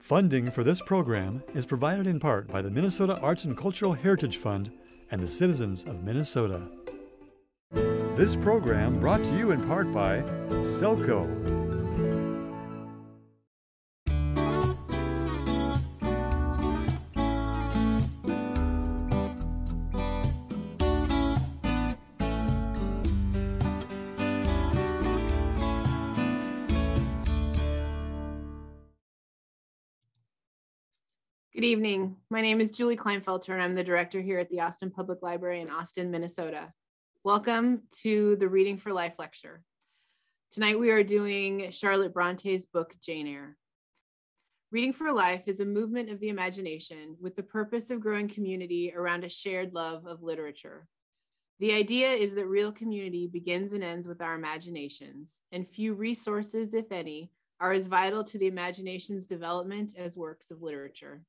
Funding for this program is provided in part by the Minnesota Arts and Cultural Heritage Fund and the citizens of Minnesota. This program brought to you in part by Selco. Good evening. My name is Julie Kleinfelter, and I'm the director here at the Austin Public Library in Austin, Minnesota. Welcome to the Reading for Life lecture. Tonight we are doing Charlotte Bronte's book, Jane Eyre. Reading for Life is a movement of the imagination with the purpose of growing community around a shared love of literature. The idea is that real community begins and ends with our imaginations, and few resources, if any, are as vital to the imagination's development as works of literature.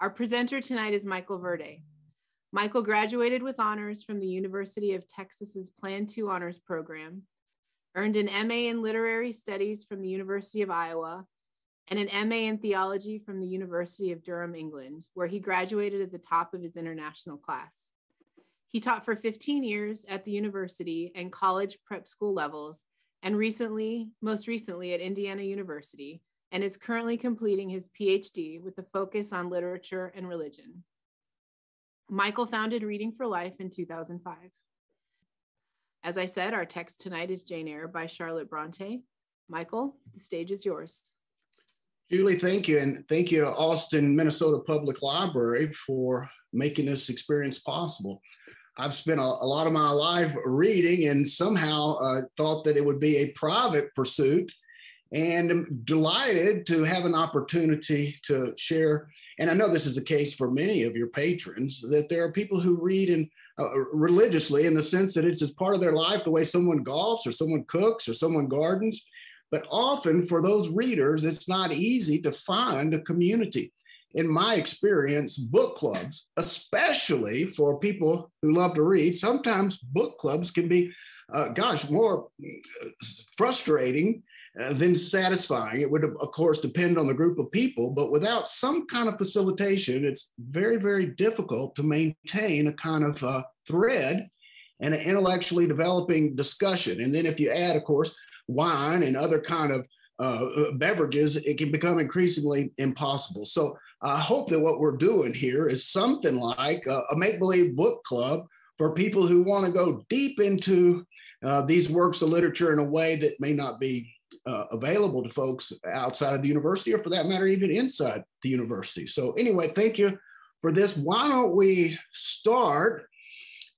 Our presenter tonight is Michael Verde. Michael graduated with honors from the University of Texas's Plan 2 honors program, earned an MA in Literary Studies from the University of Iowa, and an MA in Theology from the University of Durham, England, where he graduated at the top of his international class. He taught for 15 years at the university and college prep school levels, and most recently at Indiana University, and is currently completing his PhD with a focus on literature and religion. Michael founded Reading for Life in 2005. As I said, our text tonight is Jane Eyre by Charlotte Bronte. Michael, the stage is yours. Julie, thank you. And thank you, Austin, Minnesota Public Library, for making this experience possible. I've spent a lot of my life reading and somehow thought that it would be a private pursuit, and I'm delighted to have an opportunity to share. And I know this is the case for many of your patrons, that there are people who read religiously in the sense that it's as part of their life, the way someone golfs or someone cooks or someone gardens. But often for those readers, it's not easy to find a community. In my experience, book clubs, especially for people who love to read, sometimes book clubs can be, more frustrating than satisfying. It would, of course, depend on the group of people, but without some kind of facilitation, it's very, very difficult to maintain a kind of thread and an intellectually developing discussion. And then if you add, of course, wine and other kind of beverages, it can become increasingly impossible. So I hope that what we're doing here is something like a make-believe book club for people who want to go deep into these works of literature in a way that may not be available to folks outside of the university, or for that matter, even inside the university. So anyway, thank you for this. Why don't we start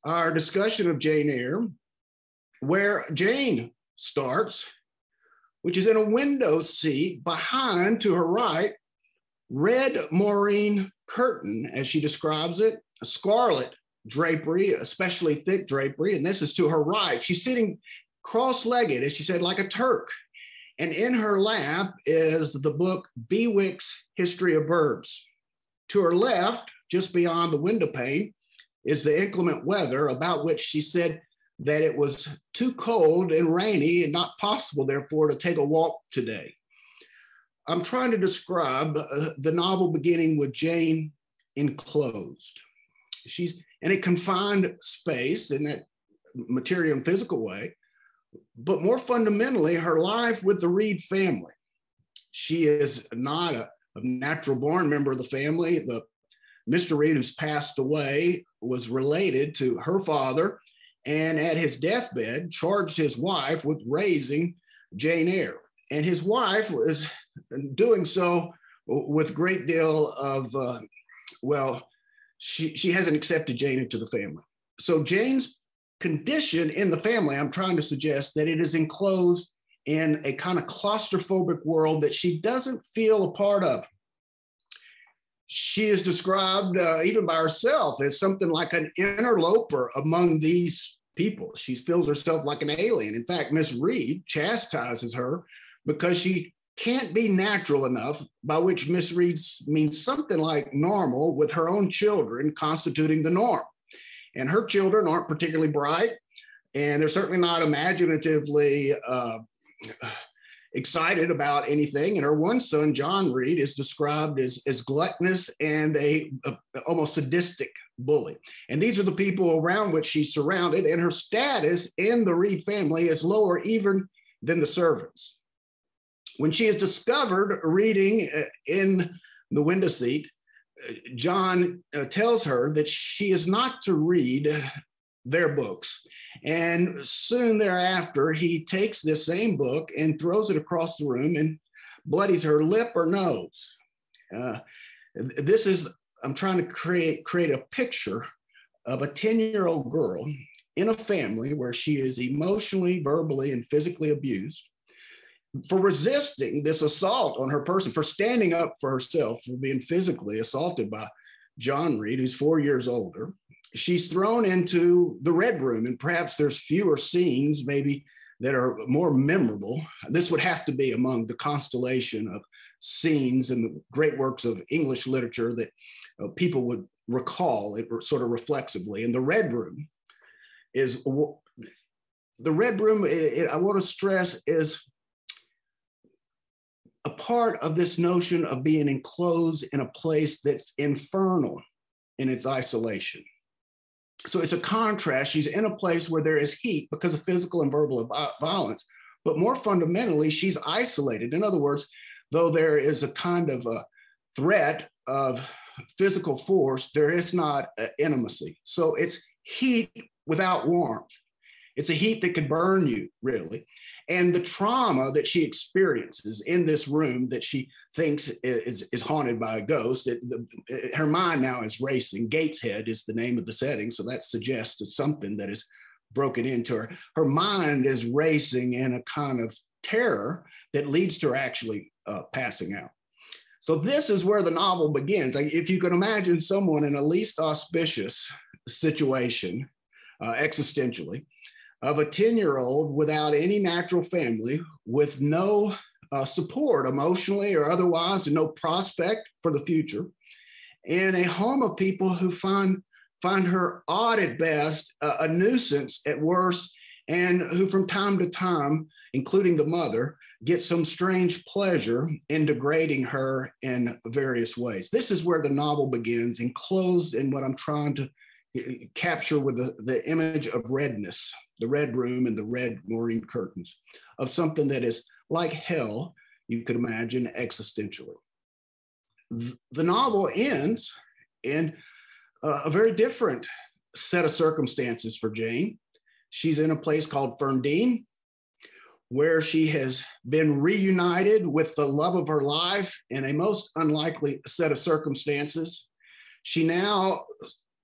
our discussion of Jane Eyre, where Jane starts, which is in a window seat behind, to her right, red moreen curtain, as she describes it, a scarlet drapery, especially thick drapery, and this is to her right. She's sitting cross-legged, as she said, like a Turk. And in her lap is the book Bewick's History of Verbs. To her left, just beyond the window pane, is the inclement weather, about which she said that it was too cold and rainy and not possible, therefore, to take a walk today. I'm trying to describe the novel beginning with Jane enclosed. She's in a confined space in that material and physical way, but more fundamentally, her life with the Reed family. She is not a natural born member of the family. The Mr. Reed, who's passed away, was related to her father, and at his deathbed charged his wife with raising Jane Eyre. And his wife was doing so with a great deal of, she hasn't accepted Jane into the family. So Jane's condition in the family, I'm trying to suggest that it is enclosed in a kind of claustrophobic world that she doesn't feel a part of. She is described even by herself as something like an interloper among these people. She feels herself like an alien. In fact, Miss Reed chastises her because she can't be natural enough, by which Miss Reed means something like normal, with her own children constituting the norm. And her children aren't particularly bright, and they're certainly not imaginatively excited about anything. And her one son, John Reed, is described as gluttonous and a almost sadistic bully. And these are the people around which she's surrounded, and her status in the Reed family is lower even than the servants. When she is discovered reading in the window seat, John tells her that she is not to read their books. And soon thereafter, he takes this same book and throws it across the room and bloodies her lip or nose. I'm trying to create a picture of a 10-year-old girl in a family where she is emotionally, verbally, and physically abused for resisting this assault on her person, for standing up for herself, for being physically assaulted by John Reed, who's 4 years older. She's thrown into the Red Room, and perhaps there's fewer scenes maybe that are more memorable. This would have to be among the constellation of scenes in the great works of English literature that people would recall it sort of reflexively. And the Red Room is, I want to stress, is a part of this notion of being enclosed in a place that's infernal in its isolation. So it's a contrast. She's in a place where there is heat because of physical and verbal violence, but more fundamentally, she's isolated. In other words, though there is a kind of a threat of physical force, there is not intimacy. So it's heat without warmth. It's a heat that could burn you, really. And the trauma that she experiences in this room that she thinks is haunted by a ghost, her mind now is racing. Gateshead is the name of the setting, so that suggests something that is broken into her. Her mind is racing in a kind of terror that leads to her actually passing out. So this is where the novel begins. If you can imagine someone in a least auspicious situation, existentially, of a 10-year-old without any natural family, with no support emotionally or otherwise, and no prospect for the future, in a home of people who find her odd at best, a nuisance at worst, and who from time to time, including the mother, get some strange pleasure in degrading her in various ways. This is where the novel begins, enclosed in what I'm trying to capture with the image of redness, the Red Room and the red maureen curtains, of something that is like hell, you could imagine, existentially. The novel ends in a very different set of circumstances for Jane. She's in a place called Ferndean, where she has been reunited with the love of her life in a most unlikely set of circumstances. She now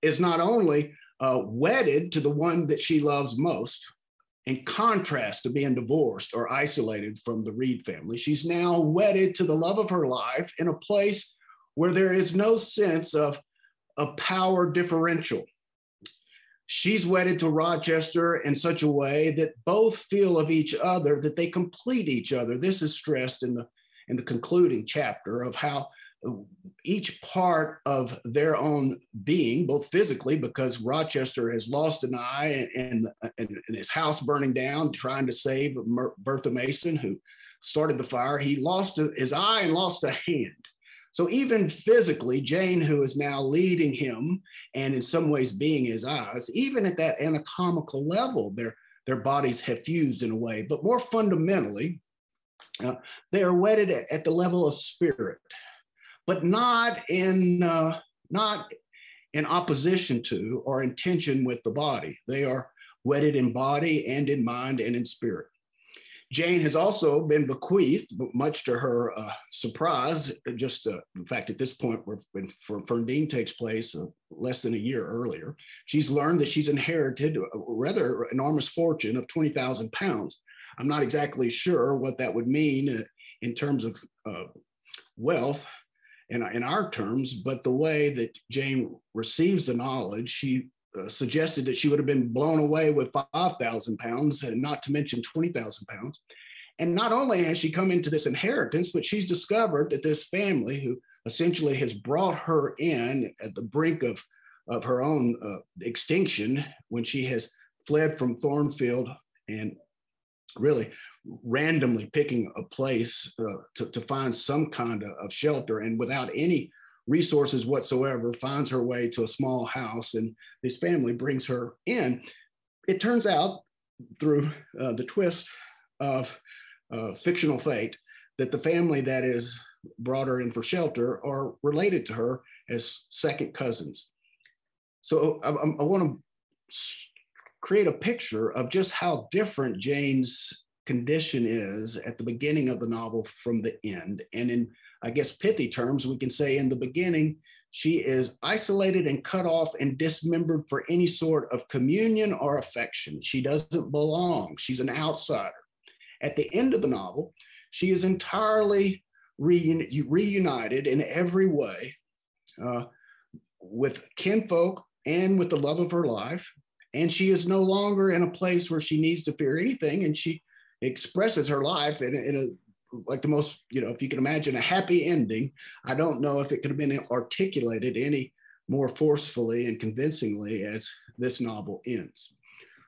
is not only wedded to the one that she loves most, in contrast to being divorced or isolated from the Reed family. She's now wedded to the love of her life in a place where there is no sense of a power differential. She's wedded to Rochester in such a way that both feel of each other, that they complete each other. This is stressed in the concluding chapter of how each part of their own being, both physically, because Rochester has lost an eye and his house burning down, trying to save Bertha Mason, who started the fire. He lost his eye and lost a hand. So even physically, Jane, who is now leading him and in some ways being his eyes, even at that anatomical level, their bodies have fused in a way. But more fundamentally, they are wedded at the level of spirit, but not in opposition to or in tension with the body. They are wedded in body and in mind and in spirit. Jane has also been bequeathed, much to her surprise, in fact, at this point, when Ferndean takes place less than a year earlier, she's learned that she's inherited a rather enormous fortune of 20,000 pounds. I'm not exactly sure what that would mean in terms of wealth in our terms, but the way that Jane receives the knowledge, she suggested that she would have been blown away with 5,000 pounds, and not to mention 20,000 pounds. And not only has she come into this inheritance, but she's discovered that this family, who essentially has brought her in at the brink of her own extinction when she has fled from Thornfield and really randomly picking a place to find some kind of shelter, and without any resources whatsoever, finds her way to a small house, and this family brings her in. It turns out, through the twist of fictional fate, that the family that is brought her in for shelter are related to her as second cousins. So I want to create a picture of just how different Jane's condition is at the beginning of the novel from the end. And in, I guess, pithy terms, we can say in the beginning, she is isolated and cut off and dismembered for any sort of communion or affection. She doesn't belong. She's an outsider. At the end of the novel, she is entirely reunited in every way with kinfolk and with the love of her life. And she is no longer in a place where she needs to fear anything. And she expresses her life in a, like the most, if you can imagine a happy ending. I don't know if it could have been articulated any more forcefully and convincingly as this novel ends.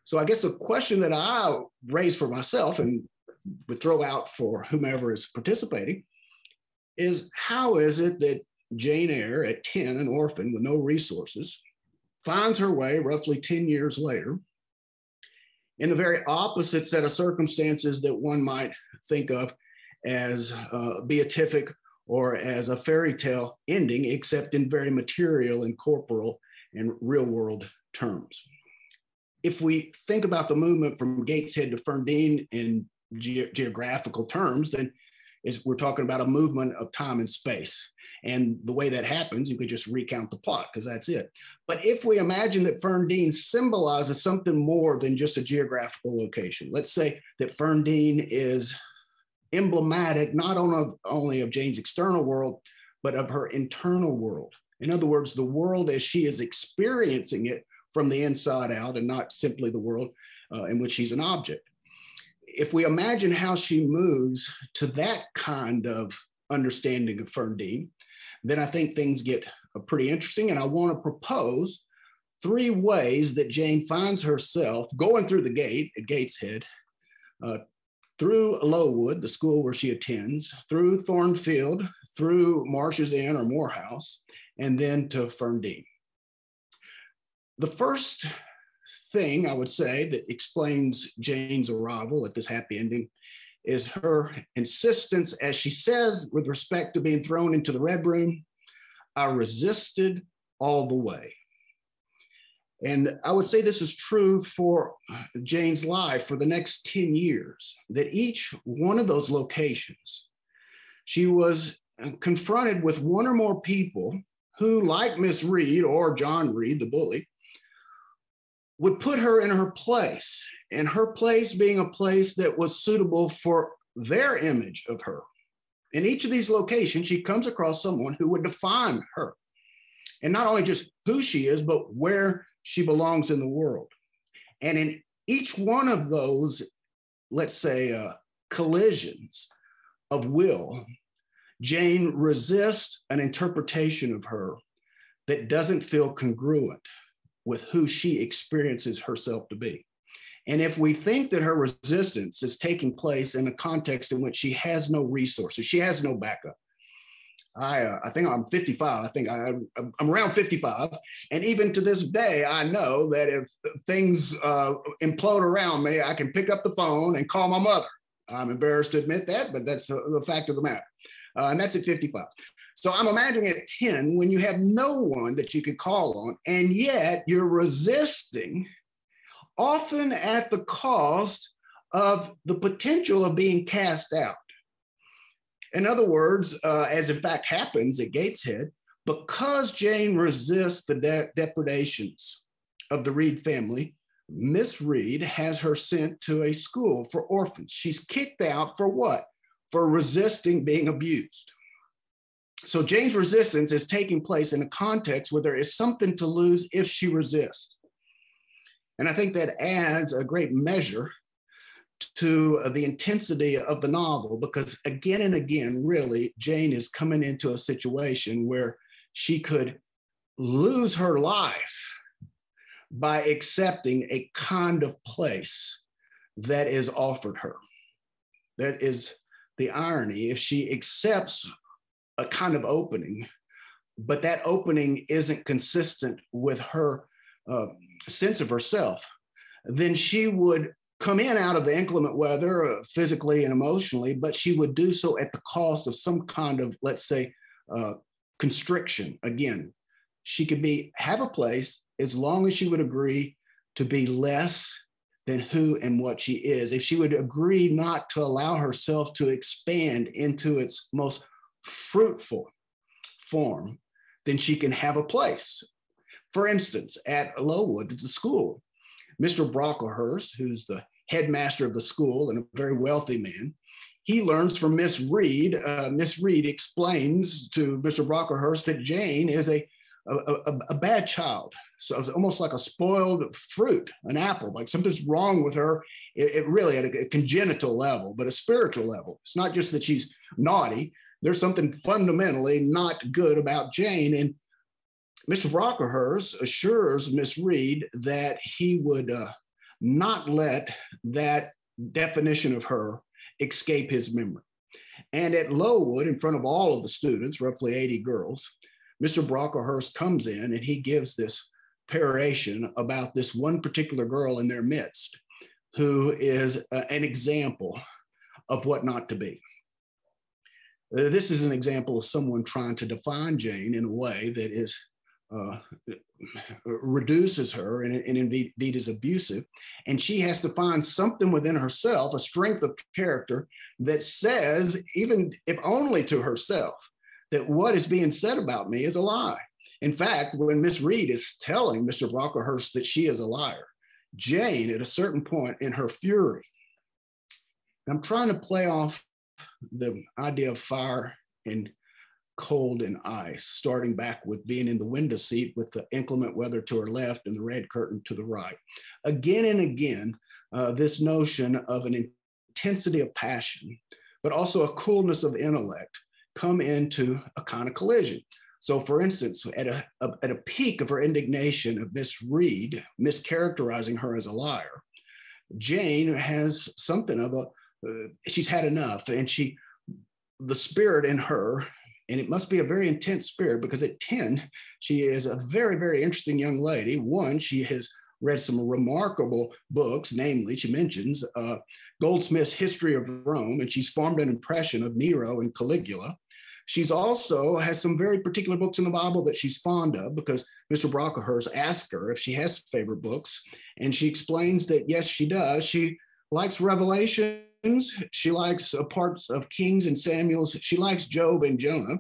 So I guess the question that I raise for myself and would throw out for whomever is participating is, how is it that Jane Eyre, at 10, an orphan with no resources, finds her way roughly 10 years later in the very opposite set of circumstances that one might think of as beatific or as a fairy tale ending, except in very material and corporal and real world terms? If we think about the movement from Gateshead to Ferndean in geographical terms, then we're talking about a movement of time and space. And the way that happens, you could just recount the plot, because that's it. But if we imagine that Ferndean symbolizes something more than just a geographical location, let's say that Ferndean is emblematic not only of Jane's external world, but of her internal world. In other words, the world as she is experiencing it from the inside out, and not simply the world in which she's an object. If we imagine how she moves to that kind of understanding of Ferndean, then I think things get pretty interesting. And I want to propose 3 ways that Jane finds herself going through the gate at Gateshead, through Lowood, the school where she attends, through Thornfield, through Marsh's Inn or Morehouse, and then to Ferndean. The first thing I would say that explains Jane's arrival at this happy ending is her insistence, as she says, with respect to being thrown into the Red Room, "I resisted all the way." And I would say this is true for Jane's life for the next 10 years, that each one of those locations, she was confronted with one or more people who, like Miss Reed or John Reed, the bully, would put her in her place, and her place being a place that was suitable for their image of her. In each of these locations, she comes across someone who would define her, and not only just who she is, but where she belongs in the world. And in each one of those, let's say, collisions of will, Jane resists an interpretation of her that doesn't feel congruent with who she experiences herself to be. And if we think that her resistance is taking place in a context in which she has no resources, she has no backup. I think I'm 55. I think I'm around 55. And even to this day, I know that if things implode around me, I can pick up the phone and call my mother. I'm embarrassed to admit that, but that's the fact of the matter. And that's at 55. So I'm imagining at 10, when you have no one that you could call on, and yet you're resisting, often at the cost of the potential of being cast out. In other words, as in fact happens at Gateshead, because Jane resists the depredations of the Reed family, Miss Reed has her sent to a school for orphans. She's kicked out for what? For resisting being abused. So Jane's resistance is taking place in a context where there is something to lose if she resists. And I think that adds a great measure to the intensity of the novel, because again and again, really, Jane is coming into a situation where she could lose her life by accepting a kind of place that is offered her. that is the irony. If she accepts a kind of opening, but that opening isn't consistent with her sense of herself, then she would come in out of the inclement weather physically and emotionally, but she would do so at the cost of some kind of, let's say, constriction. Again, she could have a place as long as she would agree to be less than who and what she is. If she would agree not to allow herself to expand into its most fruitful form, then she can have a place. For instance, at Lowood, at the school, Mr. Brocklehurst, who's the headmaster of the school and a very wealthy man, he learns from Miss Reed. Miss Reed explains to Mr. Brocklehurst that Jane is a bad child. So it's almost like a spoiled fruit, an apple, like something's wrong with her. It really at a congenital level, but a spiritual level. It's not just that she's naughty. There's something fundamentally not good about Jane. And Mr. Brocklehurst assures Miss Reed that he would not let that definition of her escape his memory. And at Lowood, in front of all of the students, roughly 80 girls, Mr. Brocklehurst comes in and he gives this peroration about this one particular girl in their midst who is an example of what not to be. This is an example of someone trying to define Jane in a way that is reduces her and indeed is abusive. And she has to find something within herself, a strength of character that says, even if only to herself, that what is being said about me is a lie. In fact, when Miss Reed is telling Mr. Brocklehurst that she is a liar, Jane, at a certain point in her fury, I'm trying to play off the idea of fire and cold and ice, starting back with being in the window seat with the inclement weather to her left and the red curtain to the right. Again and again, this notion of an intensity of passion, but also a coolness of intellect come into a kind of collision. So for instance, at a peak of her indignation of Miss Reed, mischaracterizing her as a liar, Jane has something of she's had enough, and the spirit in her, and it must be a very intense spirit, because at 10, she is a very, very interesting young lady. One, she has read some remarkable books, namely, she mentions Goldsmith's History of Rome, and she's formed an impression of Nero and Caligula. She's also has some very particular books in the Bible that she's fond of, because Mr. Brocklehurst asked her if she has favorite books, and she explains that yes, she does. She likes Revelation. She likes parts of Kings and Samuel's. She likes Job and Jonah.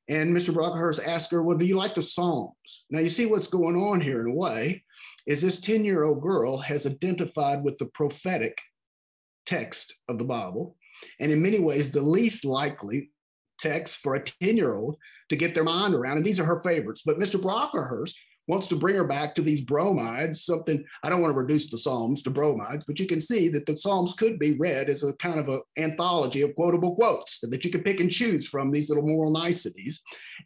And Mr. Brocklehurst asked her, well, do you like the Psalms? Now, you see what's going on here in a way is this 10-year-old girl has identified with the prophetic text of the Bible, and in many ways, the least likely text for a 10-year-old to get their mind around. And these are her favorites. But Mr. Brocklehurst wants to bring her back to these bromides, something, I don't want to reduce the Psalms to bromides, but you can see that the Psalms could be read as a kind of an anthology of quotable quotes that you can pick and choose from, these little moral niceties.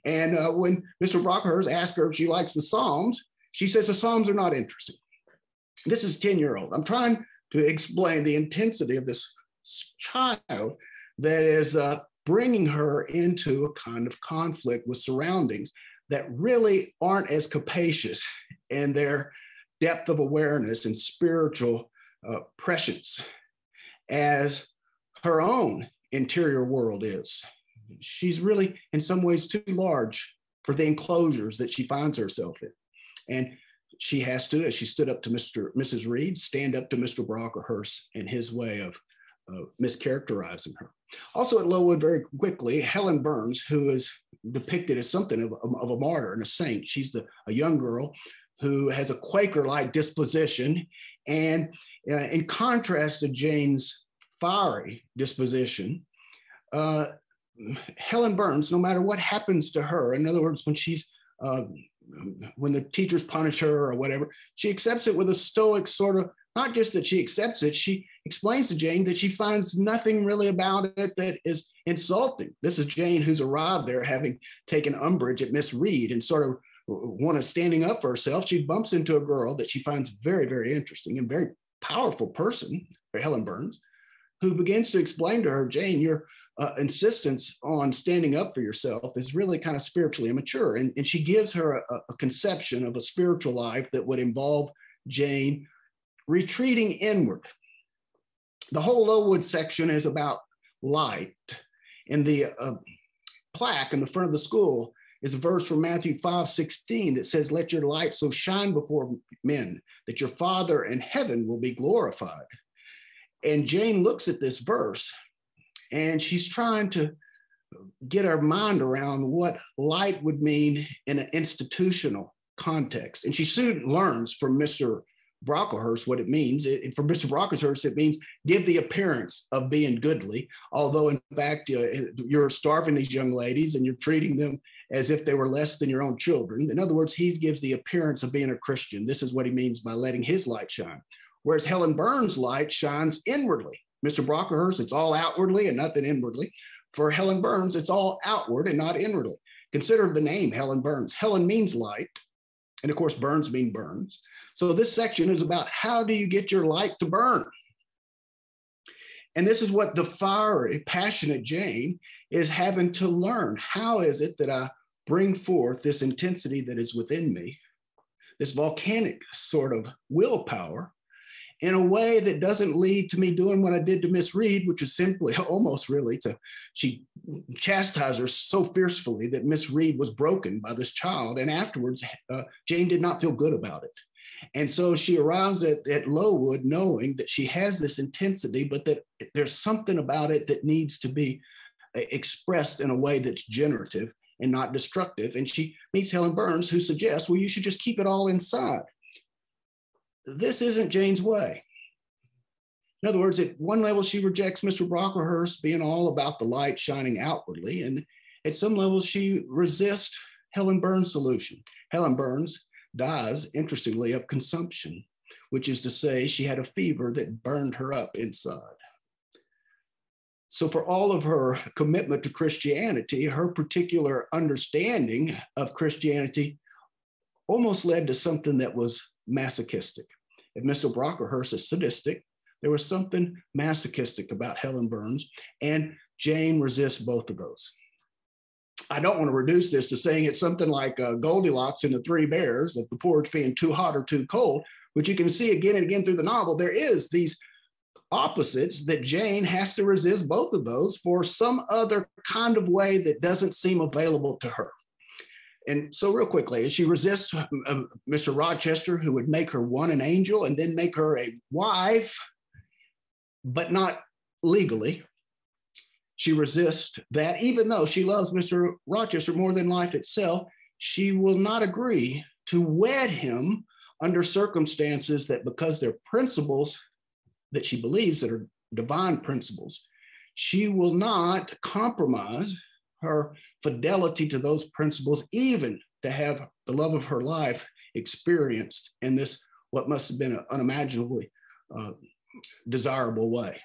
And when Mr. Brocklehurst asks her if she likes the Psalms, she says the Psalms are not interesting. This is 10-year-old. I'm trying to explain the intensity of this child that is bringing her into a kind of conflict with surroundings that really aren't as capacious in their depth of awareness and spiritual prescience as her own interior world is. She's really, in some ways, too large for the enclosures that she finds herself in. And she has to, as she stood up to Mrs. Reed, stand up to Mr. Brocklehurst and his way of mischaracterizing her. Also at Lowood, very quickly, Helen Burns, who is depicted as something of a martyr and a saint. She's a young girl who has a Quaker-like disposition. And in contrast to Jane's fiery disposition, Helen Burns, no matter what happens to her, in other words, when the teachers punish her or whatever, she accepts it with a stoic sort of, not just that she accepts it, she explains to Jane that she finds nothing really about it that is insulting. This is Jane who's arrived there having taken umbrage at Miss Reed and sort of standing up for herself. She bumps into a girl that she finds very, very interesting and very powerful person, Helen Burns, who begins to explain to her, Jane, your insistence on standing up for yourself is really kind of spiritually immature. And she gives her a conception of a spiritual life that would involve Jane retreating inward. The whole Lowood section is about light. And the plaque in the front of the school is a verse from Matthew 5:16 that says, "Let your light so shine before men that your Father in heaven will be glorified." And Jane looks at this verse and she's trying to get her mind around what light would mean in an institutional context. And she soon learns from Mr. Brocklehurst what it means. For Mr. Brocklehurst, it means give the appearance of being goodly, although in fact you're starving these young ladies and you're treating them as if they were less than your own children. In other words, he gives the appearance of being a Christian. This is what he means by letting his light shine. Whereas Helen Burns' light shines inwardly. Mr. Brocklehurst, it's all outwardly and nothing inwardly. For Helen Burns, it's all outward and not inwardly. Consider the name Helen Burns. Helen means light. And of course, Burns mean burns. So this section is about how do you get your light to burn? And this is what the fiery, passionate Jane is having to learn. How is it that I bring forth this intensity that is within me, this volcanic sort of willpower, in a way that doesn't lead to me doing what I did to Miss Reed, which is simply almost really she chastised her so fiercely that Miss Reed was broken by this child. And afterwards, Jane did not feel good about it. And so she arrives at Lowood knowing that she has this intensity, but that there's something about it that needs to be expressed in a way that's generative and not destructive. And she meets Helen Burns, who suggests, well, you should just keep it all inside. This isn't Jane's way. In other words, at one level, she rejects Mr. Brocklehurst being all about the light shining outwardly. And at some level, she resists Helen Burns' solution. Helen Burns dies, interestingly, of consumption, which is to say she had a fever that burned her up inside. So for all of her commitment to Christianity, her particular understanding of Christianity almost led to something that was masochistic. If Mr. Brocklehurst is sadistic, there was something masochistic about Helen Burns, and Jane resists both of those. I don't want to reduce this to saying it's something like Goldilocks and the Three Bears, of the porridge being too hot or too cold, but you can see again and again through the novel, there is these opposites that Jane has to resist both of those for some other kind of way that doesn't seem available to her. And so real quickly, she resists Mr. Rochester, who would make her one an angel and then make her a wife, but not legally. She resists that. Even though she loves Mr. Rochester more than life itself, she will not agree to wed him under circumstances that, because they're principles that she believes that are divine principles, she will not compromise her fidelity to those principles, even to have the love of her life experienced in this, what must have been an unimaginably desirable way.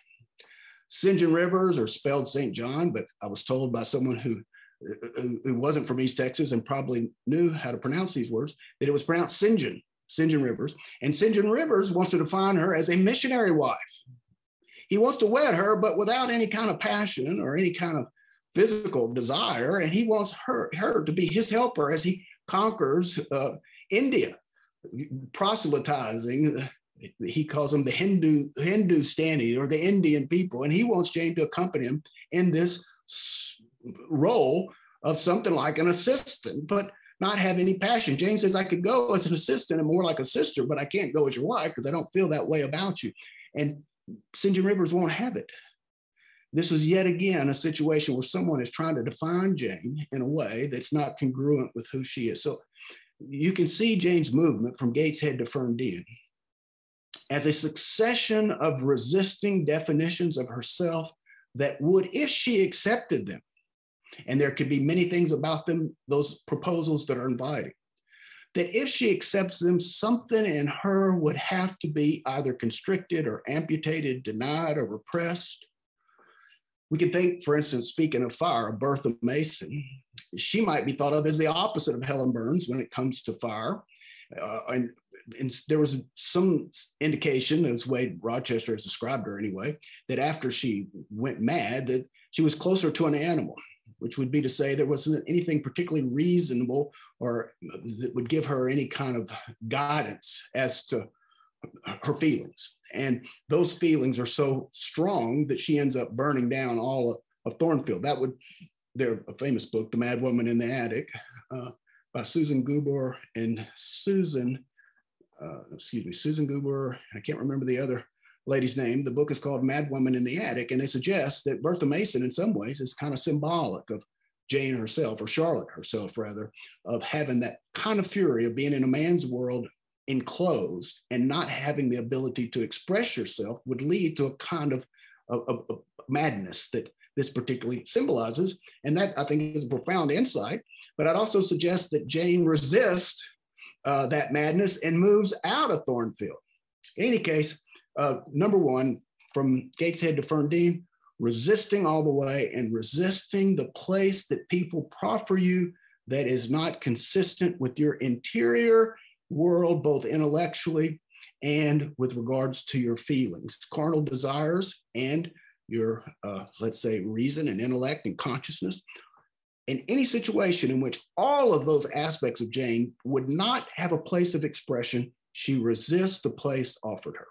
St. John Rivers, or spelled St. John, but I was told by someone who wasn't from East Texas and probably knew how to pronounce these words, that it was pronounced St. John Rivers. And St. John Rivers wants to define her as a missionary wife. He wants to wed her, but without any kind of passion or any kind of physical desire. And he wants her to be his helper as he conquers India, proselytizing. He calls them the Hindustani or the Indian people. And he wants Jane to accompany him in this role of something like an assistant, but not have any passion. Jane says, I could go as an assistant and more like a sister, but I can't go as your wife because I don't feel that way about you. And St. John Rivers won't have it. This was yet again a situation where someone is trying to define Jane in a way that's not congruent with who she is. So you can see Jane's movement from Gateshead to Ferndale as a succession of resisting definitions of herself that would, if she accepted them, and there could be many things about them, those proposals that are inviting, that if she accepts them, something in her would have to be either constricted or amputated, denied or repressed. We can think, for instance, speaking of fire, Bertha Mason, she might be thought of as the opposite of Helen Burns when it comes to fire. And and there was some indication, as Wade Rochester has described her anyway, that after she went mad, that she was closer to an animal, which would be to say there wasn't anything particularly reasonable or that would give her any kind of guidance as to her feelings. And those feelings are so strong that she ends up burning down all of Thornfield. That would, there's a famous book, The Mad Woman in the Attic, by Susan Goober and Susan Goober. I can't remember the other lady's name. The book is called Mad Woman in the Attic, and they suggest that Bertha Mason in some ways is kind of symbolic of Jane herself, or Charlotte herself rather, of having that kind of fury of being in a man's world enclosed and not having the ability to express yourself would lead to a kind of madness that this particularly symbolizes. And that, I think, is a profound insight. But I'd also suggest that Jane resists that madness and moves out of Thornfield. In any case, number one, from Gateshead to Ferndean, resisting all the way and resisting the place that people proffer you that is not consistent with your interior world, both intellectually and with regards to your feelings, carnal desires, and your, let's say, reason and intellect and consciousness. In any situation in which all of those aspects of Jane would not have a place of expression, she resists the place offered her.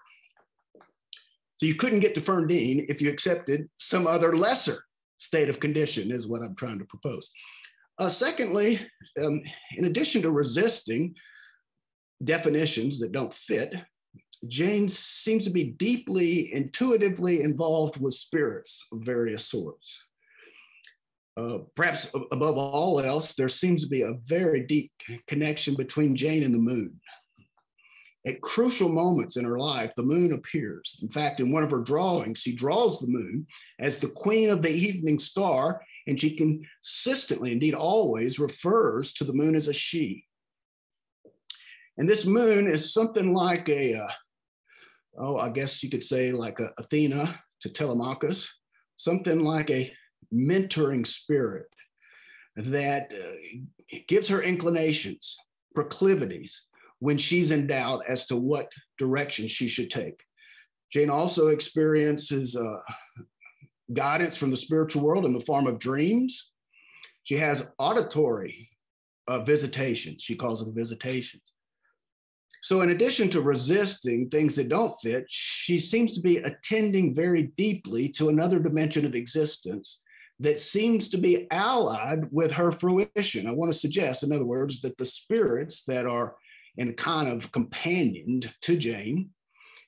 So you couldn't get to Ferndean if you accepted some other lesser state of condition, is what I'm trying to propose. Secondly, in addition to resisting definitions that don't fit, Jane seems to be deeply, intuitively involved with spirits of various sorts. Perhaps above all else, there seems to be a very deep connection between Jane and the moon. At crucial moments in her life, the moon appears. In fact, in one of her drawings, she draws the moon as the queen of the evening star, and she consistently, indeed always, refers to the moon as a she. And this moon is something like I guess you could say like a Athena to Telemachus, something like a mentoring spirit that gives her inclinations, proclivities, when she's in doubt as to what direction she should take. Jane also experiences guidance from the spiritual world in the form of dreams. She has auditory visitations. She calls them visitations. So in addition to resisting things that don't fit, she seems to be attending very deeply to another dimension of existence that seems to be allied with her fruition. I want to suggest, in other words, that the spirits that are and kind of companioned to Jane.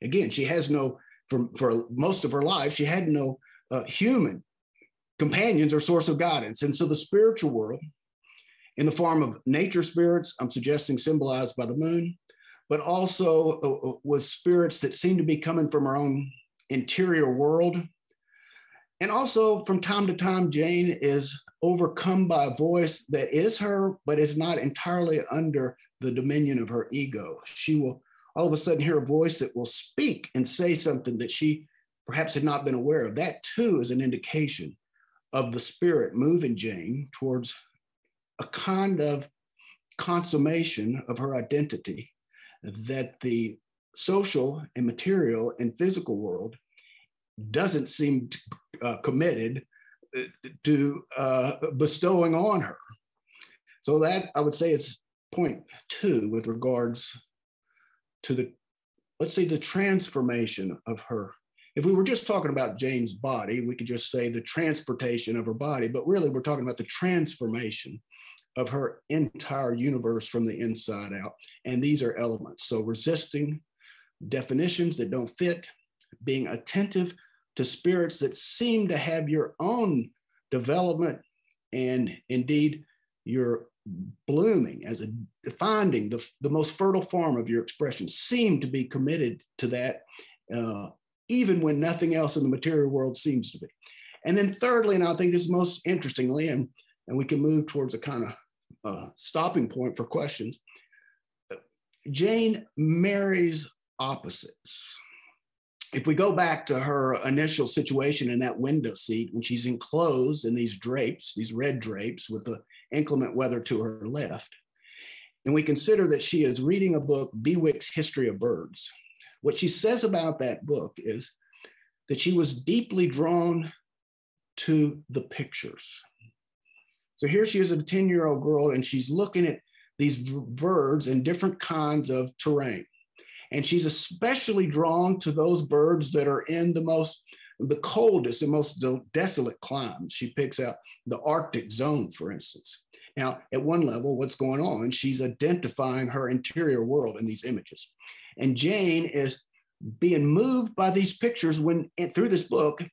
Again, she has no, for most of her life, she had no human companions or source of guidance. And so the spiritual world, in the form of nature spirits, I'm suggesting symbolized by the moon, but also with spirits that seem to be coming from her own interior world. And also from time to time, Jane is overcome by a voice that is her, but is not entirely under the dominion of her ego. She will all of a sudden hear a voice that will speak and say something that she perhaps had not been aware of. That too is an indication of the spirit moving Jane towards a kind of consummation of her identity that the social and material and physical world doesn't seem committed to bestowing on her. So that, I would say, is point two with regards to the, let's say, the transformation of her. If we were just talking about Jane's body, we could just say the transportation of her body, but really we're talking about the transformation of her entire universe from the inside out. And these are elements. So resisting definitions that don't fit, being attentive to spirits that seem to have your own development and indeed your blooming as a finding the most fertile form of your expression, seem to be committed to that, even when nothing else in the material world seems to be. And then thirdly, and I think this is most interestingly, and we can move towards a kind of stopping point for questions, Jane marries opposites. If we go back to her initial situation in that window seat, when she's enclosed in these drapes, these red drapes with the inclement weather to her left, and we consider that she is reading a book, Bewick's History of Birds. What she says about that book is that she was deeply drawn to the pictures. So here she is, a 10-year-old girl, and she's looking at these birds in different kinds of terrain. And she's especially drawn to those birds that are in the coldest and most desolate climes. She picks out the Arctic zone, for instance. Now, at one level, what's going on? She's identifying her interior world in these images. And Jane is being moved by these pictures when, through this book,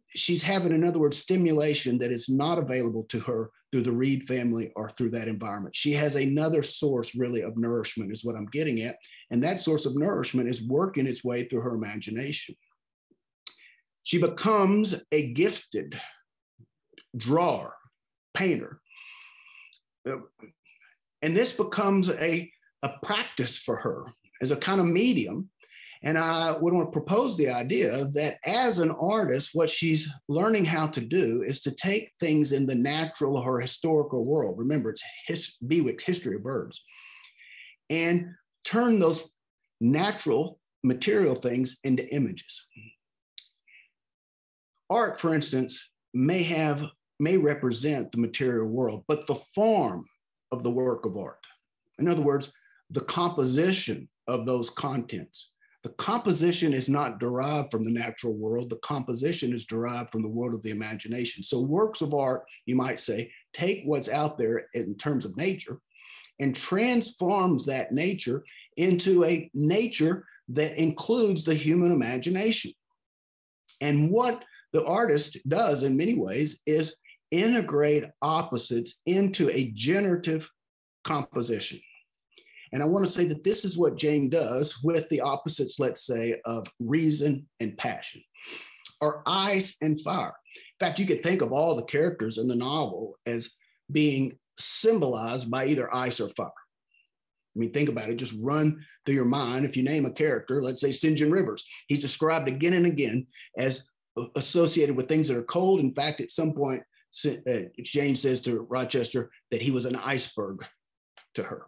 she's having, in other words, stimulation that is not available to her through the Reed family or through that environment. She has another source, really, of nourishment, is what I'm getting at. And that source of nourishment is working its way through her imagination. She becomes a gifted drawer, painter. And this becomes a practice for her as a kind of medium. And I would want to propose the idea that as an artist, what she's learning how to do is to take things in the natural or historical world. Remember, it's Bewick's History of Birds, and turn those natural material things into images. Art, for instance, may represent the material world, but the form of the work of art, in other words, the composition of those contents. The composition is not derived from the natural world. The composition is derived from the world of the imagination. So works of art, you might say, take what's out there in terms of nature and transforms that nature into a nature that includes the human imagination. And what the artist does in many ways is integrate opposites into a generative composition. And I want to say that this is what Jane does with the opposites, let's say, of reason and passion, or ice and fire. In fact, you could think of all the characters in the novel as being symbolized by either ice or fire. I mean, think about it, just run through your mind. If you name a character, let's say St. John Rivers, he's described again and again as associated with things that are cold. In fact, at some point, Jane says to Rochester that he was an iceberg to her.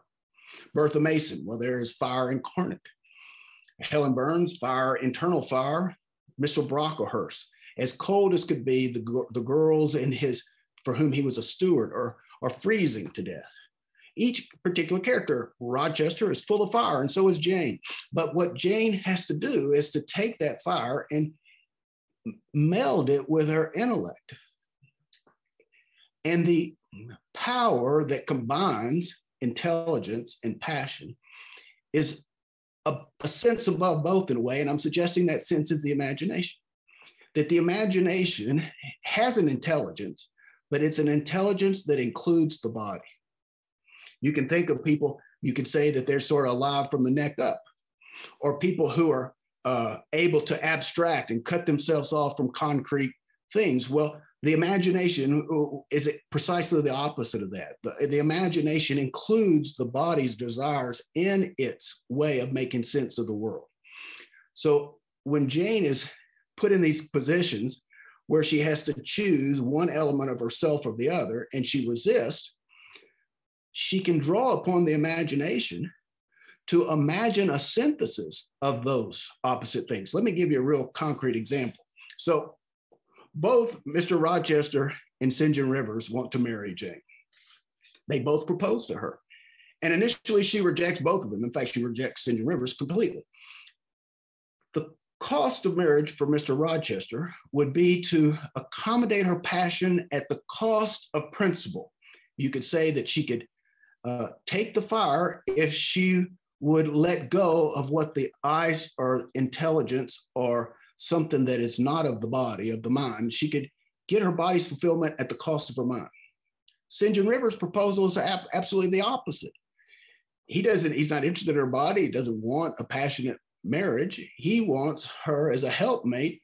Bertha Mason, well, there is fire incarnate. Helen Burns, fire, internal fire. Mr. Brocklehurst, as cold as could be, the girls for whom he was a steward are freezing to death. Each particular character, Rochester, is full of fire, and so is Jane. But what Jane has to do is to take that fire and meld it with her intellect. And the power that combines intelligence and passion is a sense above both in a way, and I'm suggesting that sense is the imagination. That the imagination has an intelligence, but it's an intelligence that includes the body. You can think of people, you could say that they're sort of alive from the neck up, or people who are able to abstract and cut themselves off from concrete things. Well, the imagination is precisely the opposite of that. The imagination includes the body's desires in its way of making sense of the world. So when Jane is put in these positions where she has to choose one element of herself or the other, and she resists, she can draw upon the imagination to imagine a synthesis of those opposite things. Let me give you a real concrete example. So both Mr. Rochester and St. John Rivers want to marry Jane. They both propose to her. And initially she rejects both of them. In fact, she rejects St. John Rivers completely. The cost of marriage for Mr. Rochester would be to accommodate her passion at the cost of principle. You could say that she could take the fire if she would let go of what the ice or intelligence or something that is not of the body, of the mind. She could get her body's fulfillment at the cost of her mind. St. John Rivers' proposal is absolutely the opposite. He's not interested in her body. He doesn't want a passionate marriage. He wants her as a helpmate,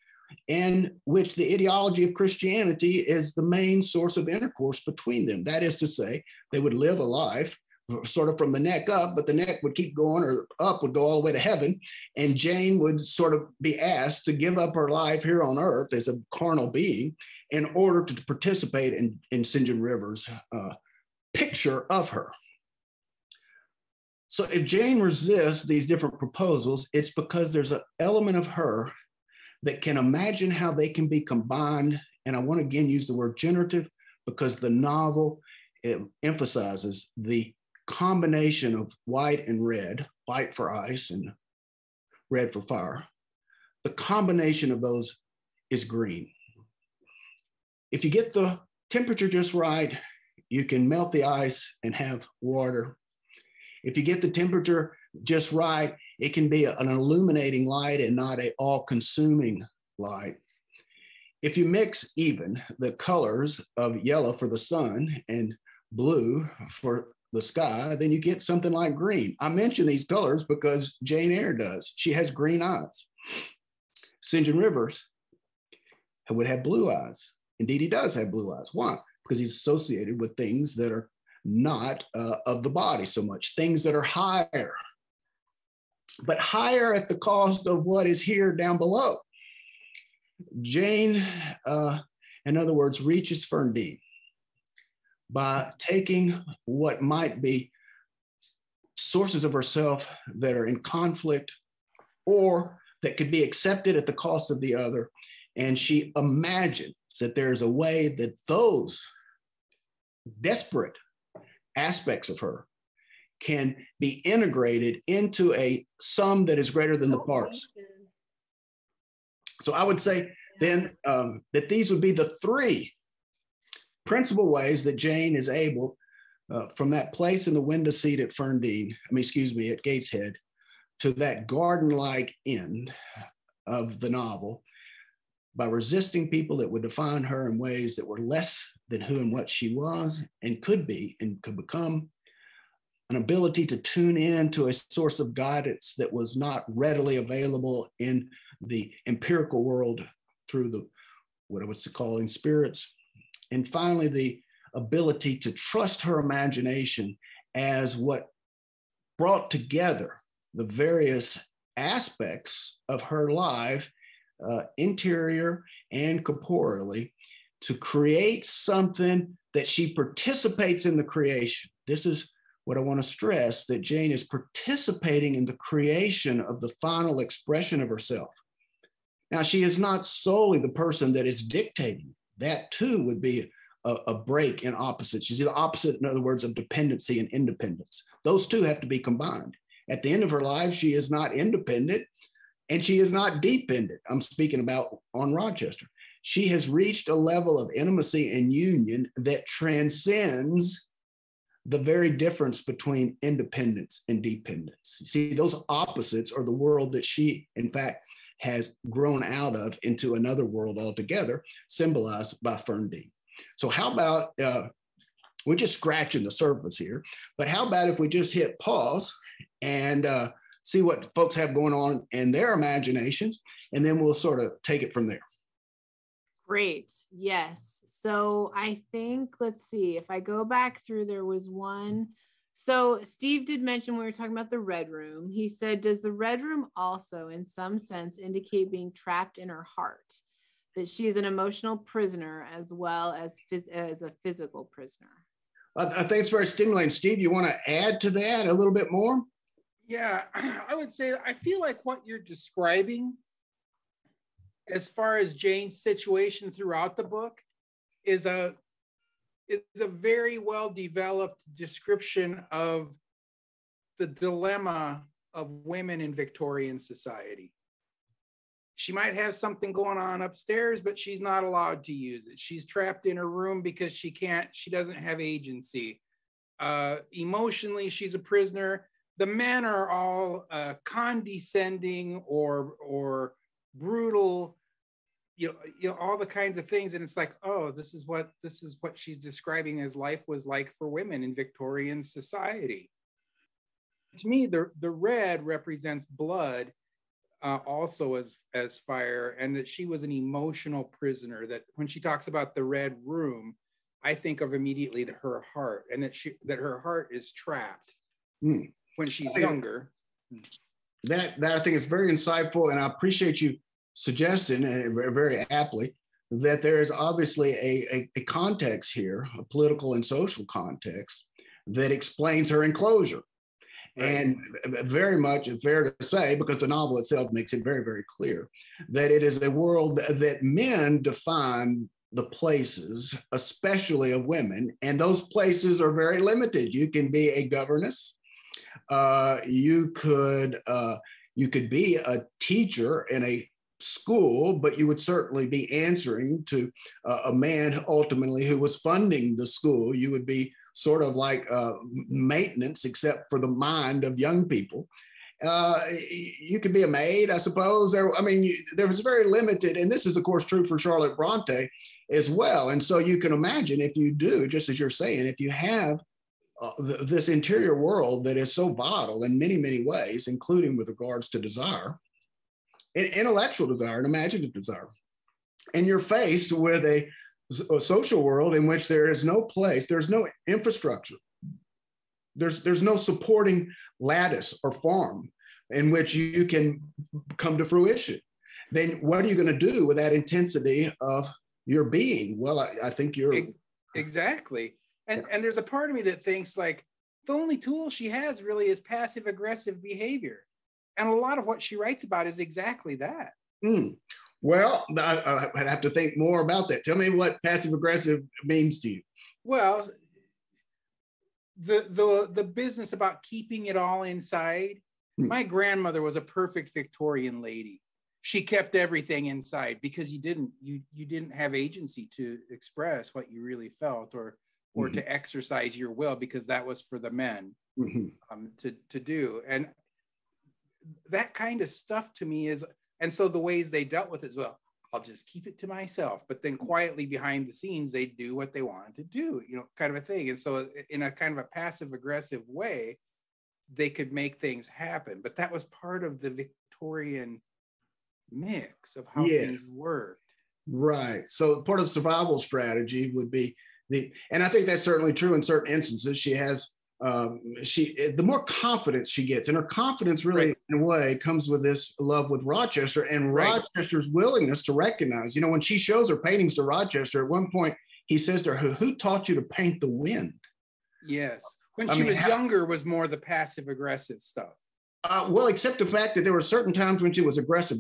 in which the ideology of Christianity is the main source of intercourse between them. That is to say, they would live a life sort of from the neck up, but the neck would keep going, or up would go all the way to heaven. And Jane would sort of be asked to give up her life here on earth as a carnal being in order to participate in St. John Rivers' picture of her. So if Jane resists these different proposals, it's because there's an element of her that can imagine how they can be combined. And I want to again use the word generative because the novel, it emphasizes the combination of white and red, white for ice and red for fire. The combination of those is green. If you get the temperature just right, you can melt the ice and have water. If you get the temperature just right, it can be an illuminating light and not an all-consuming light. If you mix even the colors of yellow for the sun and blue for the sky, then you get something like green. I mention these colors because Jane Eyre does. She has green eyes. St. John Rivers would have blue eyes. Indeed, he does have blue eyes. Why? Because he's associated with things that are not of the body so much, things that are higher, but higher at the cost of what is here down below. Jane, in other words, reaches Ferndean by taking what might be sources of herself that are in conflict or that could be accepted at the cost of the other. And she imagines that there's a way that those desperate aspects of her can be integrated into a sum that is greater than the parts. So I would say then that these would be the three principal ways that Jane is able, from that place in the window seat at at Gateshead, to that garden-like end of the novel, by resisting people that would define her in ways that were less than who and what she was and could be and could become, an ability to tune in to a source of guidance that was not readily available in the empirical world through the, what I would call in spirits. And finally, the ability to trust her imagination as what brought together the various aspects of her life, interior and corporeally, to create something that she participates in the creation. This is what I want to stress, that Jane is participating in the creation of the final expression of herself. Now, she is not solely the person that is dictating. That too would be a break in opposites. She's the opposite, in other words, of dependency and independence. Those two have to be combined. At the end of her life, she is not independent and she is not dependent. I'm speaking about on Rochester. She has reached a level of intimacy and union that transcends the very difference between independence and dependence. You see, those opposites are the world that she, in fact, has grown out of into another world altogether, symbolized by Ferndean. So how about, we're just scratching the surface here, but how about if we just hit pause and see what folks have going on in their imaginations, and then we'll sort of take it from there. Great. Yes. So I think, let's see, if I go back through, there was one. So Steve did mention when we were talking about the Red Room, he said, does the Red Room also in some sense indicate being trapped in her heart, that she is an emotional prisoner as well as a physical prisoner? I think it's very stimulating. Steve, you want to add to that a little bit more? Yeah, I would say, I feel like what you're describing as far as Jane's situation throughout the book is a very well developed description of the dilemma of women in Victorian society. She might have something going on upstairs, but she's not allowed to use it. She's trapped in her room because she doesn't have agency. Emotionally, she's a prisoner. The men are all condescending or brutal, you know, all the kinds of things. And it's like, oh, this is what she's describing as life was like for women in Victorian society. To me, the red represents blood, also as fire, and that she was an emotional prisoner. That when she talks about the Red Room, I think of immediately her heart, and that her heart is trapped when she's younger. That I think is very insightful, and I appreciate you suggesting, and very aptly, that there is obviously a context here, a political and social context, that explains her enclosure. And very much fair to say, because the novel itself makes it very, very clear, that it is a world that men define the places, especially of women, and those places are very limited. You can be a governess. You could be a teacher in a school, but you would certainly be answering to a man ultimately who was funding the school. You would be sort of like maintenance, except for the mind of young people. You could be a maid, I suppose. There was very limited, and this is of course true for Charlotte Bronte as well. And so you can imagine, if you do, just as you're saying, if you have this interior world that is so vital in many, many ways, including with regards to desire, intellectual desire and imaginative desire, and you're faced with a social world in which there is no place, there's no infrastructure, there's no supporting lattice or farm in which you can come to fruition, then what are you going to do with that intensity of your being? Well, I think you're exactly. And there's a part of me that thinks like the only tool she has really is passive aggressive behavior, and a lot of what she writes about is exactly that. Well, I'd have to think more about that. Tell me what passive aggressive means to you. Well, the business about keeping it all inside. My grandmother was a perfect Victorian lady. She kept everything inside because you didn't have agency to express what you really felt or to exercise your will, because that was for the men to do. And that kind of stuff to me is, and so the ways they dealt with it as well, I'll just keep it to myself, but then quietly behind the scenes, they do what they wanted to do, kind of a thing. And so in a kind of a passive aggressive way, they could make things happen. But that was part of the Victorian mix of how things worked. Right. So part of the survival strategy would be and I think that's certainly true in certain instances. She has, the more confidence she gets, and her confidence really, in a way, comes with this love with Rochester and Rochester's willingness to recognize, when she shows her paintings to Rochester, at one point he says to her, who taught you to paint the wind? Yes. When she was younger was more the passive aggressive stuff. Well, except the fact that there were certain times when she was aggressive.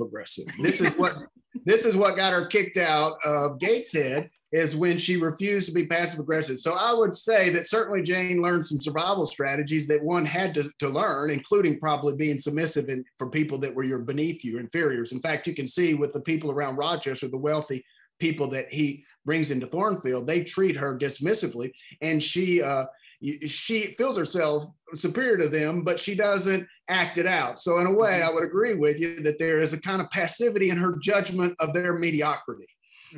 This is what got her kicked out of Gateshead, is when she refused to be passive aggressive. So I would say that certainly Jane learned some survival strategies that one had to learn, including probably being submissive for people that were beneath you, inferiors. In fact, you can see with the people around Rochester, the wealthy people that he brings into Thornfield, they treat her dismissively, and she feels herself superior to them, but she doesn't act it out. So in a way, I would agree with you that there is a kind of passivity in her judgment of their mediocrity.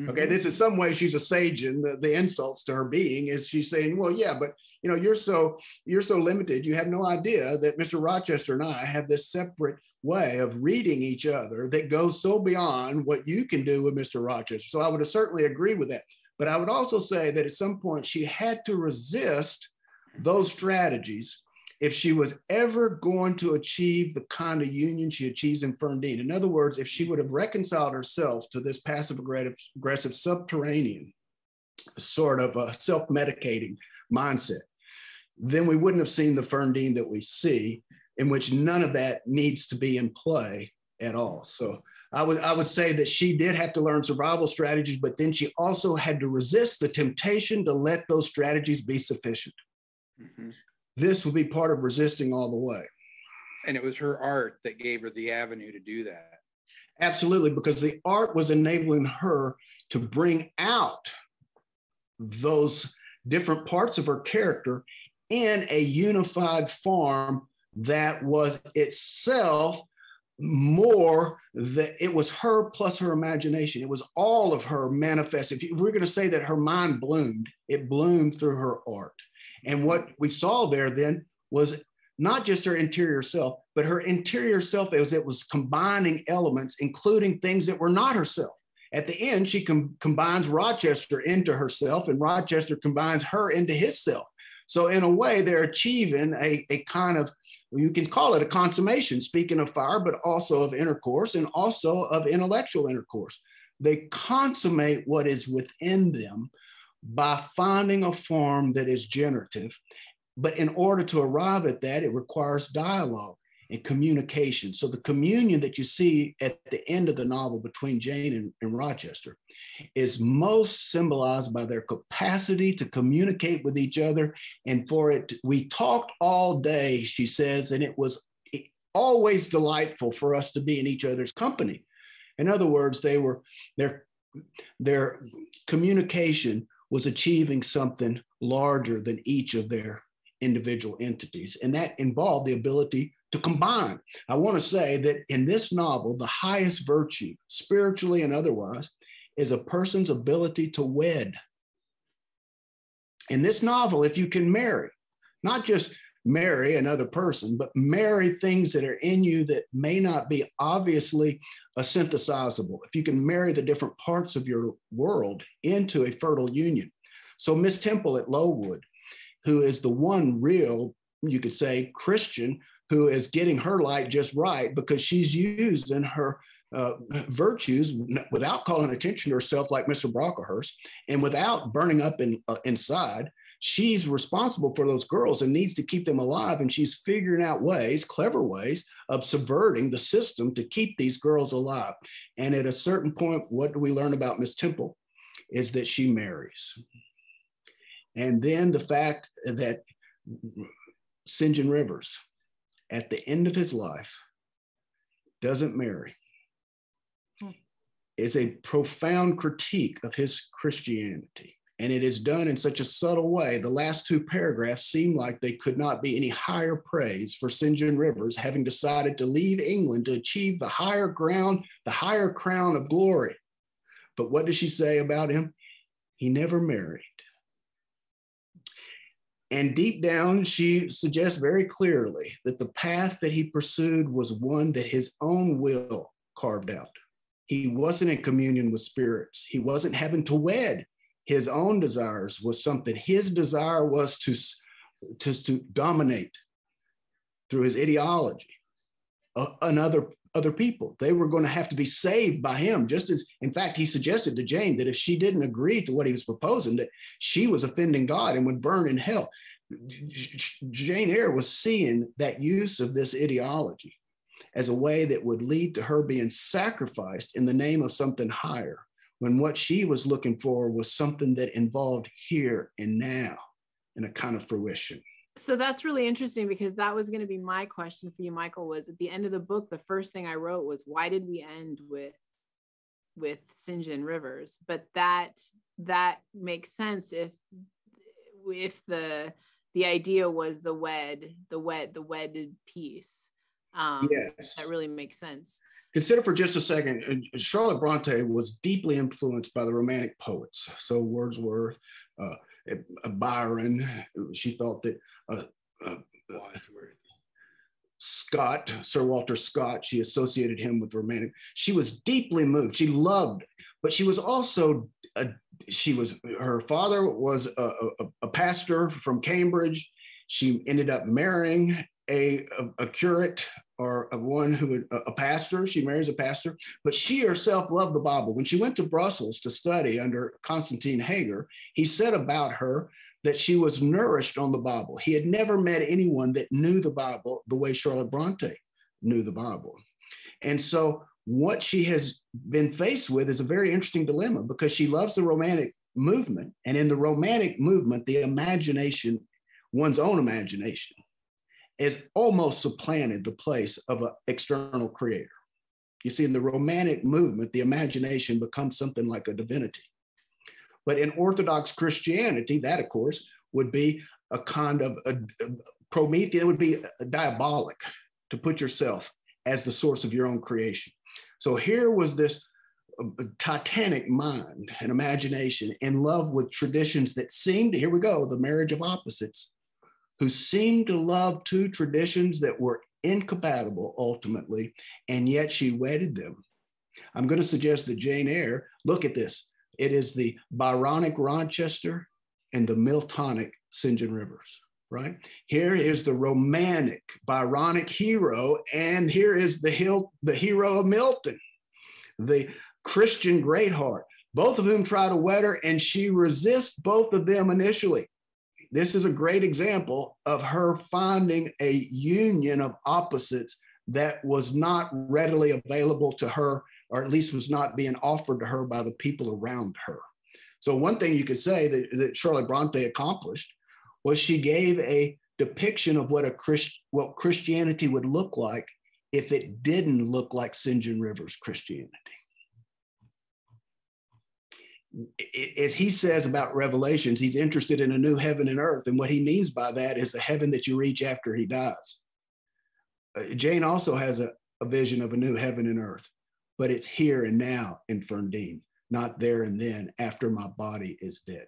Okay, this is some way she's assuaging the insults to her being, is she's saying, well, yeah, but you're so limited. You have no idea that Mr. Rochester and I have this separate way of reading each other that goes so beyond what you can do with Mr. Rochester. So I would certainly agree with that. But I would also say that at some point she had to resist those strategies if she was ever going to achieve the kind of union she achieves in Ferndean. In other words, if she would have reconciled herself to this passive aggressive subterranean sort of a self-medicating mindset, then we wouldn't have seen the Ferndean that we see, in which none of that needs to be in play at all. So I would say that she did have to learn survival strategies, but then she also had to resist the temptation to let those strategies be sufficient. This would be part of resisting all the way. And it was her art that gave her the avenue to do that. Absolutely, because the art was enabling her to bring out those different parts of her character in a unified form that was itself more that it was her plus her imagination. It was all of her manifest. If we're going to say that her mind bloomed, it bloomed through her art. And what we saw there then was not just her interior self, but her interior self as it was combining elements, including things that were not herself. At the end, she combines Rochester into herself, and Rochester combines her into his self. So in a way, they're achieving a kind of, you can call it a consummation, speaking of fire, but also of intercourse and also of intellectual intercourse. They consummate what is within them by finding a form that is generative But in order to arrive at that, it requires dialogue and communication. So the communion that you see at the end of the novel between Jane and Rochester is most symbolized by their capacity to communicate with each other. And for it, we talked all day, she says, and it was always delightful for us to be in each other's company. In other words, their communication was achieving something larger than each of their individual entities. And that involved the ability to combine. I want to say that in this novel, the highest virtue, spiritually and otherwise, is a person's ability to wed. In this novel, if you can marry, not just marry another person, but marry things that are in you that may not be obviously synthesizable. If you can marry the different parts of your world into a fertile union. So Miss Temple at Lowood, who is the one real, you could say, Christian who is getting her light just right because she's using her virtues without calling attention to herself like Mr. Brocklehurst and without burning up inside. She's responsible for those girls and needs to keep them alive. And she's figuring out ways, clever ways of subverting the system to keep these girls alive. And at a certain point, what do we learn about Miss Temple is that she marries. And then the fact that St. John Rivers, at the end of his life, doesn't marry is a profound critique of his Christianity. And it is done in such a subtle way. The last two paragraphs seem like they could not be any higher praise for St. John Rivers having decided to leave England to achieve the higher ground, the higher crown of glory. But what does she say about him? He never married. And deep down, she suggests very clearly that the path that he pursued was one that his own will carved out. He wasn't in communion with spirits. He wasn't having to wed. His own desires was something. His desire was to dominate through his ideology on other people. They were going to have to be saved by him, just as, in fact, he suggested to Jane that if she didn't agree to what he was proposing, that she was offending God and would burn in hell. Jane Eyre was seeing that use of this ideology as a way that would lead to her being sacrificed in the name of something higher, when what she was looking for was something that involved here and now in a kind of fruition. So that's really interesting, because that was going to be my question for you, Michael, was at the end of the book, the first thing I wrote was, why did we end with St. John Rivers? But that makes sense if the idea was the wedded piece. Yes. That really makes sense. Consider for just a second, Charlotte Bronte was deeply influenced by the Romantic poets. So Wordsworth, Byron. She thought that Scott, Sir Walter Scott, she associated him with Romantic. She was deeply moved. She loved, but she was also, her father was a pastor from Cambridge. She ended up marrying a curate, or a pastor. She marries a pastor, but she herself loved the Bible. When she went to Brussels to study under Constantine Hager, he said about her that she was nourished on the Bible. He had never met anyone that knew the Bible the way Charlotte Bronte knew the Bible. And so what she has been faced with is a very interesting dilemma, because she loves the Romantic movement. And in the Romantic movement, the imagination, one's own imagination, is almost supplanted the place of an external creator. You see, in the Romantic movement, the imagination becomes something like a divinity. But in Orthodox Christianity, that, of course, would be a kind of a Prometheus. It would be diabolic to put yourself as the source of your own creation. So here was this titanic mind and imagination in love with traditions that seemed, here we go, the marriage of opposites, who seemed to love two traditions that were incompatible ultimately, and yet she wedded them. I'm going to suggest that Jane Eyre, look at this. It is the Byronic Rochester and the Miltonic St. John Rivers, right? Here is the Romantic Byronic hero, and here is the hero of Milton, the Christian Greatheart, both of whom try to wed her, and she resists both of them initially. This is a great example of her finding a union of opposites that was not readily available to her, or at least was not being offered to her by the people around her. So one thing you could say that Charlotte Bronte accomplished was she gave a depiction of what what Christianity would look like if it didn't look like St. John Rivers Christianity. As he says about Revelations, he's interested in a new heaven and earth. And what he means by that is the heaven that you reach after he dies. Jane also has a vision of a new heaven and earth, but it's here and now in Fernandine, not there and then after my body is dead.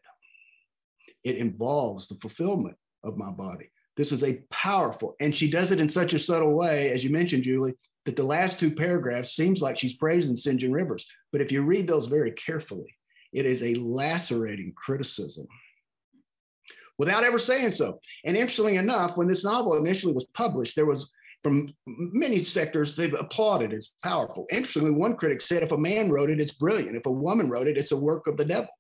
It involves the fulfillment of my body. This is a powerful, and she does it in such a subtle way, as you mentioned, Julie, that the last two paragraphs seems like she's praising St. John Rivers. But if you read those very carefully, it is a lacerating criticism without ever saying so. And interestingly enough, when this novel initially was published, there was, from many sectors, they've applauded it's powerful. Interestingly, one critic said, if a man wrote it, it's brilliant. If a woman wrote it, it's a work of the devil.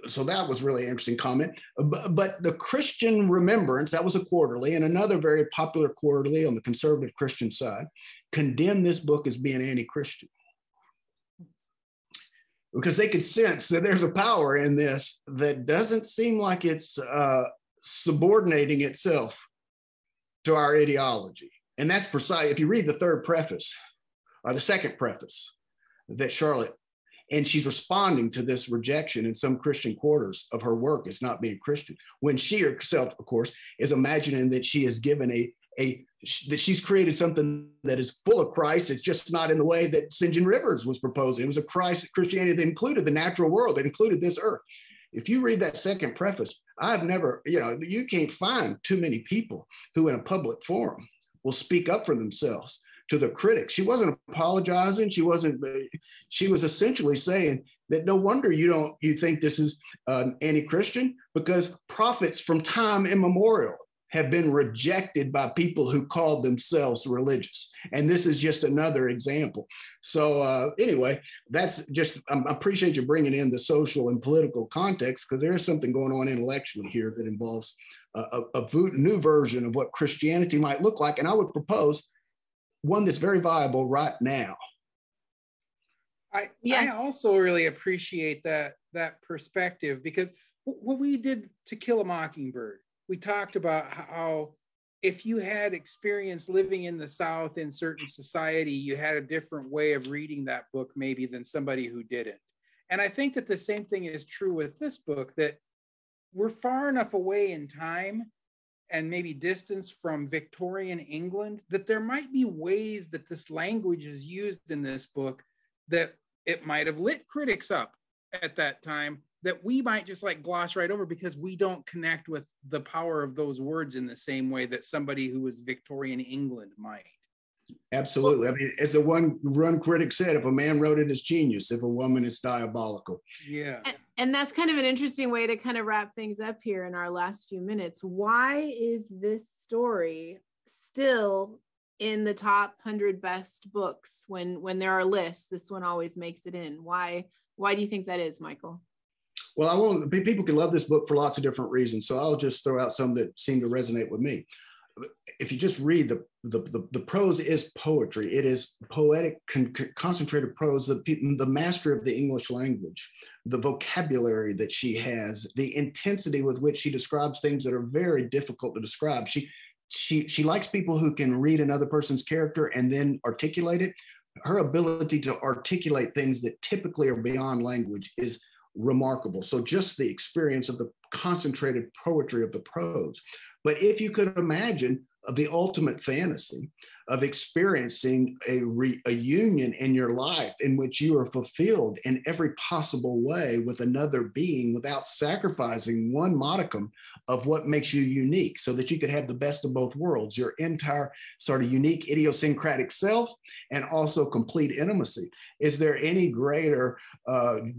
So that was really an interesting comment. But the Christian Remembrance, that was a quarterly, and another very popular quarterly on the conservative Christian side, condemned this book as being anti-Christian, because they could sense that there's a power in this that doesn't seem like it's subordinating itself to our ideology. And that's precise. If you read the third preface, or the second preface that Charlotte, and she's responding to this rejection in some Christian quarters of her work as not being Christian, when she herself, of course, is imagining that she is given that she's created something that is full of Christ. It's just not in the way that St. John Rivers was proposing. It was a Christianity that included the natural world, that included this earth. If you read that second preface, I've never, you can't find too many people who in a public forum will speak up for themselves to the critics. She wasn't apologizing. She was essentially saying that no wonder you think this is anti-Christian, because prophets from time immemorial have been rejected by people who called themselves religious. And this is just another example. So anyway, that's just, I appreciate you bringing in the social and political context, because there is something going on intellectually here that involves a new version of what Christianity might look like. And I would propose one that's very viable right now. I also really appreciate that perspective, because what we did To Kill a Mockingbird, we talked about how if you had experience living in the South in certain society, you had a different way of reading that book maybe than somebody who didn't. And I think that the same thing is true with this book, that we're far enough away in time and maybe distance from Victorian England that there might be ways that this language is used in this book that it might have lit critics up at that time, that we might just like gloss right over because we don't connect with the power of those words in the same way that somebody who was Victorian England might. Absolutely. I mean, as the one critic said, if a man wrote it, it's genius. If a woman, it's diabolical. Yeah. And that's kind of an interesting way to kind of wrap things up here in our last few minutes. Why is this story still in the top 100 best books when there are lists? This one always makes it in. Why do you think that is, Michael? Well, people can love this book for lots of different reasons. So I'll just throw out some that seem to resonate with me. If you just read the prose is poetry. It is poetic, concentrated prose. The mastery of the English language, the vocabulary that she has, the intensity with which she describes things that are very difficult to describe. She likes people who can read another person's character and then articulate it. Her ability to articulate things that typically are beyond language is remarkable. So just the experience of the concentrated poetry of the prose. But if you could imagine the ultimate fantasy of experiencing a union in your life in which you are fulfilled in every possible way with another being without sacrificing one modicum of what makes you unique, so that you could have the best of both worlds, your entire sort of unique idiosyncratic self and also complete intimacy. Is there any greater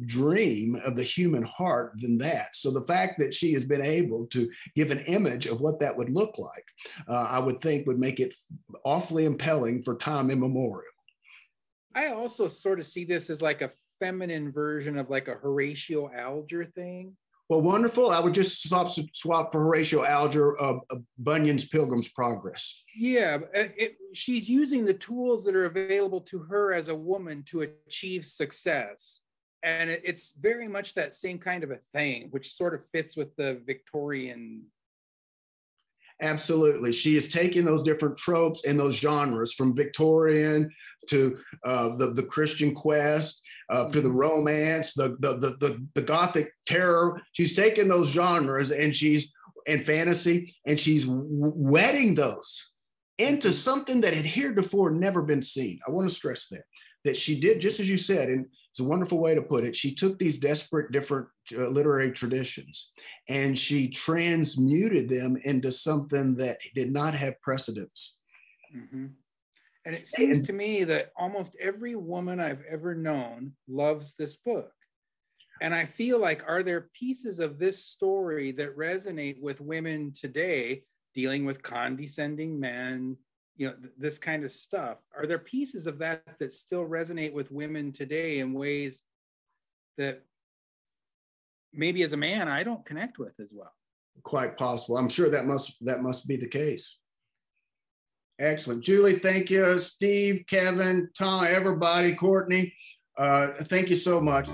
dream of the human heart than that? So the fact that she has been able to give an image of what that would look like, I would think would make it awfully impelling for time immemorial. I also sort of see this as like a feminine version of like a Horatio Alger thing, Well, wonderful. I would just swap for Horatio Alger, Bunyan's Pilgrim's Progress. Yeah, she's using the tools that are available to her as a woman to achieve success. And it's very much that same kind of a thing, which sort of fits with the Victorian. Absolutely. She is taking those different tropes and those genres from Victorian to the Christian quest, to the romance, the Gothic terror. She's taking those genres and fantasy, and she's wedding those into something that had heretofore never been seen. I want to stress that she did, just as you said, and it's a wonderful way to put it. She took these desperate different literary traditions and she transmuted them into something that did not have precedence. Mm-hmm. And it seems to me that almost every woman I've ever known loves this book. And I feel like, are there pieces of this story that resonate with women today dealing with condescending men, this kind of stuff? Are there pieces of that still resonate with women today in ways that maybe as a man I don't connect with as well? Quite possible. I'm sure that must be the case. Excellent. Julie, thank you. Steve, Kevin, Tom, everybody, Courtney, thank you so much.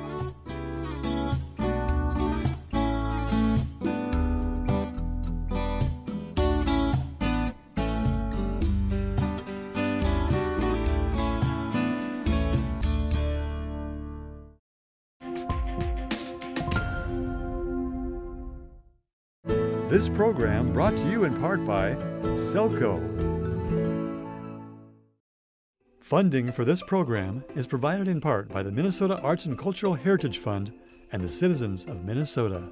This program brought to you in part by Selco. Funding for this program is provided in part by the Minnesota Arts and Cultural Heritage Fund and the citizens of Minnesota.